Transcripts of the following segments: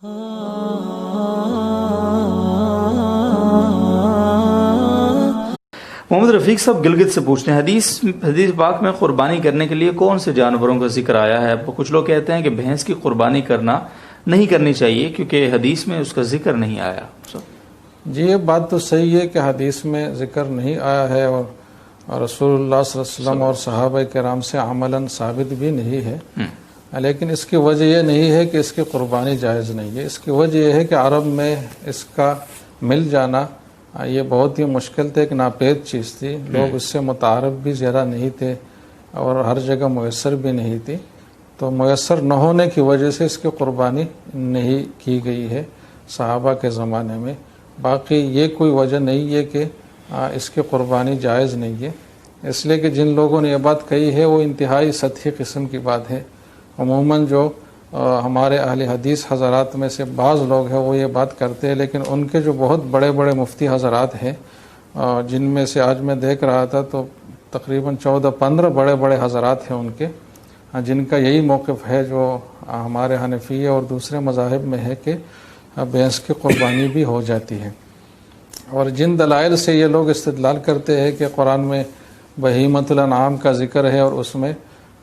محمد رفیق صاحب گلگت سے پوچھتے ہیں، حدیث پاک میں قربانی کرنے کے لیے کون سے جانوروں کا ذکر آیا ہے؟ کچھ لوگ کہتے ہیں کہ بھینس کی قربانی نہیں کرنی چاہیے کیونکہ حدیث میں اس کا ذکر نہیں آیا۔ جی یہ بات تو صحیح ہے کہ حدیث میں ذکر نہیں آیا ہے، اور رسول اللہ صلی اللہ علیہ وسلم اور صحابہ کرام سے عملاً ثابت بھی نہیں ہے، لیکن اس کی وجہ یہ نہیں ہے کہ اس کی قربانی جائز نہیں ہے۔ اس کی وجہ یہ ہے کہ عرب میں اس کا مل جانا یہ بہت ہی مشکل تھا، ایک ناپید چیز تھی، لوگ اس سے متعارف بھی زیادہ نہیں تھے اور ہر جگہ میسر بھی نہیں تھی، تو میسر نہ ہونے کی وجہ سے اس کی قربانی نہیں کی گئی ہے صحابہ کے زمانے میں۔ باقی یہ کوئی وجہ نہیں ہے کہ اس کی قربانی جائز نہیں ہے، اس لیے کہ جن لوگوں نے یہ بات کہی ہے وہ انتہائی سطحی قسم کی بات ہے۔ عموماً جو ہمارے اہل حدیث حضرات میں سے بعض لوگ ہیں وہ یہ بات کرتے ہیں، لیکن ان کے جو بہت بڑے بڑے مفتی حضرات ہیں، جن میں سے آج میں دیکھ رہا تھا تو تقریباً 14-15 بڑے بڑے حضرات ہیں ان کے، جن کا یہی موقف ہے جو ہمارے حنفیہ اور دوسرے مذاہب میں ہے کہ بھینس کی قربانی بھی ہو جاتی ہے۔ اور جن دلائل سے یہ لوگ استدلال کرتے ہیں کہ قرآن میں بہیمۃ الانعام کا ذکر ہے اور اس میں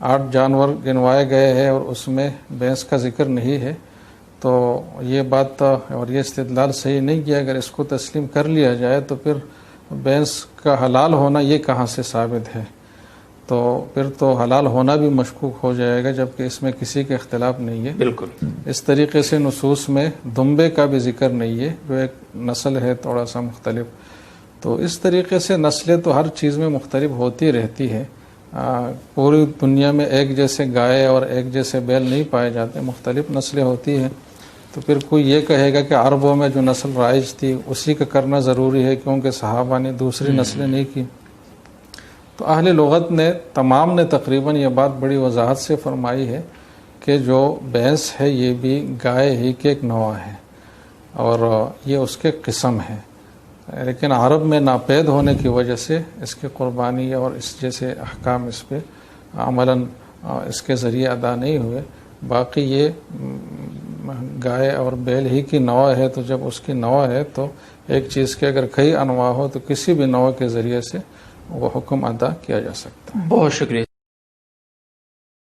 8 جانور گنوائے گئے ہیں اور اس میں بھینس کا ذکر نہیں ہے، تو یہ بات اور یہ استدلال صحیح نہیں کیا۔ اگر اس کو تسلیم کر لیا جائے تو پھر بھینس کا حلال ہونا یہ کہاں سے ثابت ہے؟ تو پھر تو حلال ہونا بھی مشکوک ہو جائے گا، جبکہ اس میں کسی کے اختلاف نہیں ہے۔ بالکل اس طریقے سے نصوص میں دمبے کا بھی ذکر نہیں ہے، جو ایک نسل ہے تھوڑا سا مختلف۔ تو اس طریقے سے نسلیں تو ہر چیز میں مختلف ہوتی رہتی ہے، پوری دنیا میں ایک جیسے گائے اور ایک جیسے بیل نہیں پائے جاتے، مختلف نسلیں ہوتی ہیں۔ تو پھر کوئی یہ کہے گا کہ عربوں میں جو نسل رائج تھی اسی کا کرنا ضروری ہے کیونکہ صحابہ نے دوسری نسلیں نہیں کی۔ تو اہل لغت نے تمام نے تقریباً یہ بات بڑی وضاحت سے فرمائی ہے کہ جو بھینس ہے یہ بھی گائے ہی کے ایک نوع ہے اور یہ اس کے قسم ہے، لیکن عرب میں ناپید ہونے کی وجہ سے اس کی قربانی اور اس جیسے احکام اس پہ عملاً اس کے ذریعے ادا نہیں ہوئے۔ باقی یہ گائے اور بیل ہی کی نوع ہے، تو جب اس کی نوع ہے تو ایک چیز کے اگر کئی انواع ہو تو کسی بھی نوع کے ذریعے سے وہ حکم ادا کیا جا سکتا ہے۔ بہت شکریہ۔